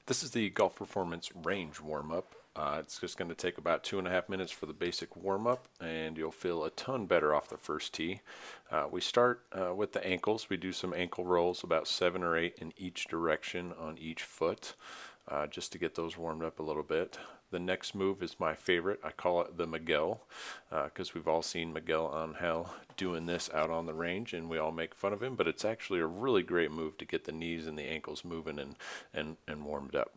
This is the Golf Performance Range warm-up. It's just going to take about 2.5 minutes for the basic warm-up, and you'll feel a ton better off the first tee. We start with the ankles. We do some ankle rolls, about 7 or 8 in each direction on each foot, just to get those warmed up a little bit. The next move is my favorite. I call it the Miguel, because we've all seen Miguel Angel doing this out on the range, and we all make fun of him, but it's actually a really great move to get the knees and the ankles moving and warmed up.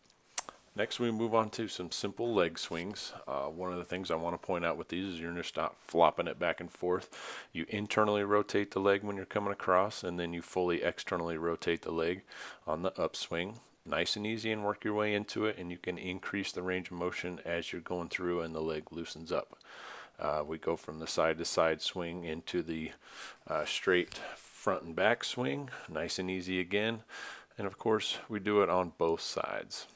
Next, we move on to some simple leg swings. One of the things I want to point out with these is you're just not flopping it back and forth. You internally rotate the leg when you're coming across, and then you fully externally rotate the leg on the upswing. Nice and easy, and work your way into it, and you can increase the range of motion as you're going through and the leg loosens up. We go from the side to side swing into the straight front and back swing. Nice and easy again. And of course, we do it on both sides.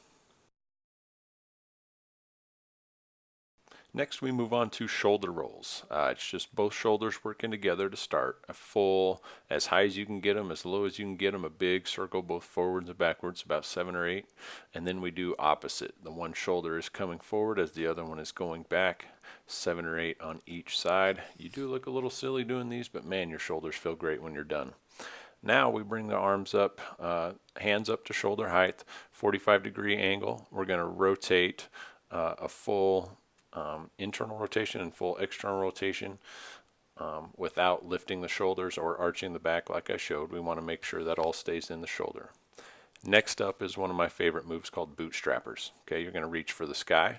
Next, we move on to shoulder rolls. It's just both shoulders working together to start. A full, as high as you can get them, as low as you can get them, a big circle both forwards and backwards, about 7 or 8. And then we do opposite. The one shoulder is coming forward as the other one is going back, 7 or 8 on each side. You do look a little silly doing these, but man, your shoulders feel great when you're done. Now we bring the arms up, hands up to shoulder height, 45-degree angle. We're going to rotate a full internal rotation and full external rotation without lifting the shoulders or arching the back like I showed. We want to make sure that all stays in the shoulder. Next up is one of my favorite moves called Bootstrappers. Okay, you're going to reach for the sky.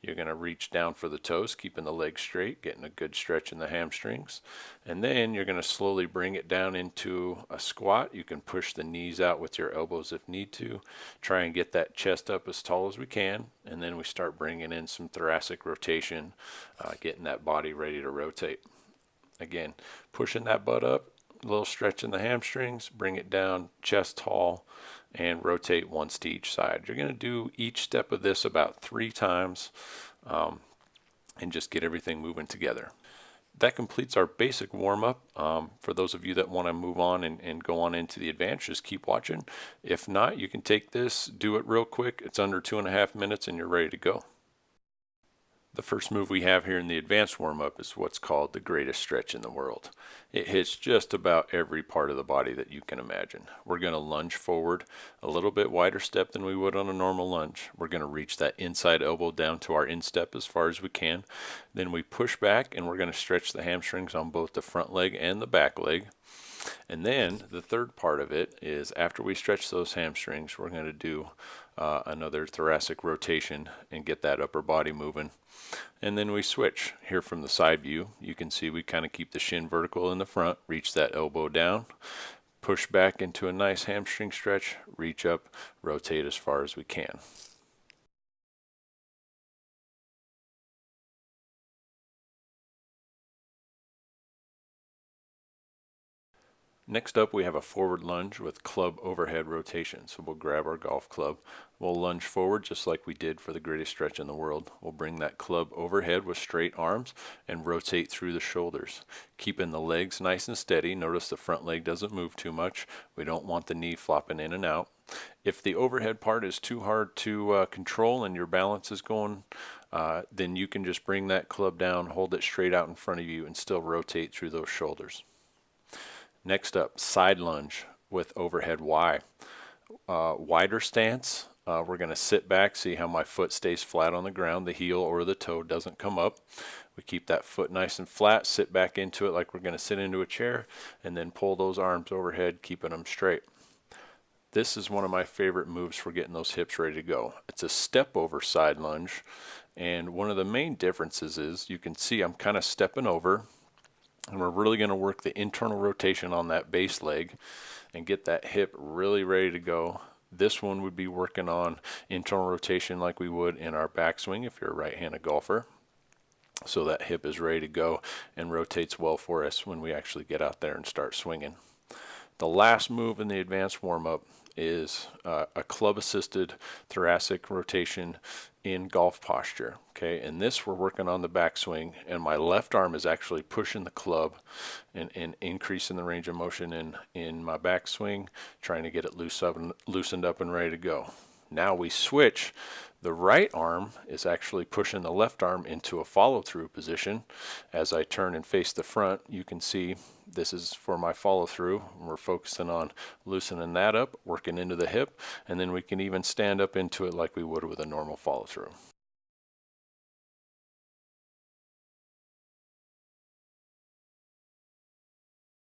You're going to reach down for the toes, keeping the legs straight, getting a good stretch in the hamstrings. And then you're going to slowly bring it down into a squat. You can push the knees out with your elbows if need to. Try and get that chest up as tall as we can. And then we start bringing in some thoracic rotation, getting that body ready to rotate. Again, pushing that butt up, a little stretch in the hamstrings, bring it down, chest tall, and rotate once to each side. You're going to do each step of this about 3 times and just get everything moving together. That completes our basic warm-up. For those of you that want to move on and go on into the advanced, just keep watching. If not, you can take this, do it real quick. It's under 2.5 minutes and you're ready to go. The first move we have here in the advanced warm-up is what's called the greatest stretch in the world. It hits just about every part of the body that you can imagine. We're going to lunge forward a little bit wider step than we would on a normal lunge. We're going to reach that inside elbow down to our instep as far as we can. Then we push back and we're going to stretch the hamstrings on both the front leg and the back leg. And then the third part of it is after we stretch those hamstrings, we're going to do another thoracic rotation and get that upper body moving. And then we switch. Here from the side view, you can see we kind of keep the shin vertical in the front, reach that elbow down, push back into a nice hamstring stretch, reach up, rotate as far as we can. Next up, we have a forward lunge with club overhead rotation. So we'll grab our golf club. We'll lunge forward just like we did for the greatest stretch in the world. We'll bring that club overhead with straight arms and rotate through the shoulders. Keeping the legs nice and steady. Notice the front leg doesn't move too much. We don't want the knee flopping in and out. If the overhead part is too hard to control and your balance is going, then you can just bring that club down, hold it straight out in front of you, and still rotate through those shoulders. Next up, side lunge with overhead Y. Wider stance. We're going to sit back, see how my foot stays flat on the ground. The heel or the toe doesn't come up. We keep that foot nice and flat, sit back into it like we're going to sit into a chair, and then pull those arms overhead, keeping them straight. This is one of my favorite moves for getting those hips ready to go. It's a step over side lunge, and one of the main differences is you can see I'm kind of stepping over, and we're really going to work the internal rotation on that base leg and get that hip really ready to go. This one would be working on internal rotation like we would in our backswing if you're a right-handed golfer. So that hip is ready to go and rotates well for us when we actually get out there and start swinging. The last move in the advanced warm-up is a club-assisted thoracic rotation in golf posture. Okay, and this we're working on the backswing, and my left arm is actually pushing the club and increasing the range of motion in my backswing, trying to get it loosened up and ready to go. Now we switch. The right arm is actually pushing the left arm into a follow-through position. As I turn and face the front, you can see this is for my follow-through. We're focusing on loosening that up, working into the hip, and then we can even stand up into it like we would with a normal follow-through.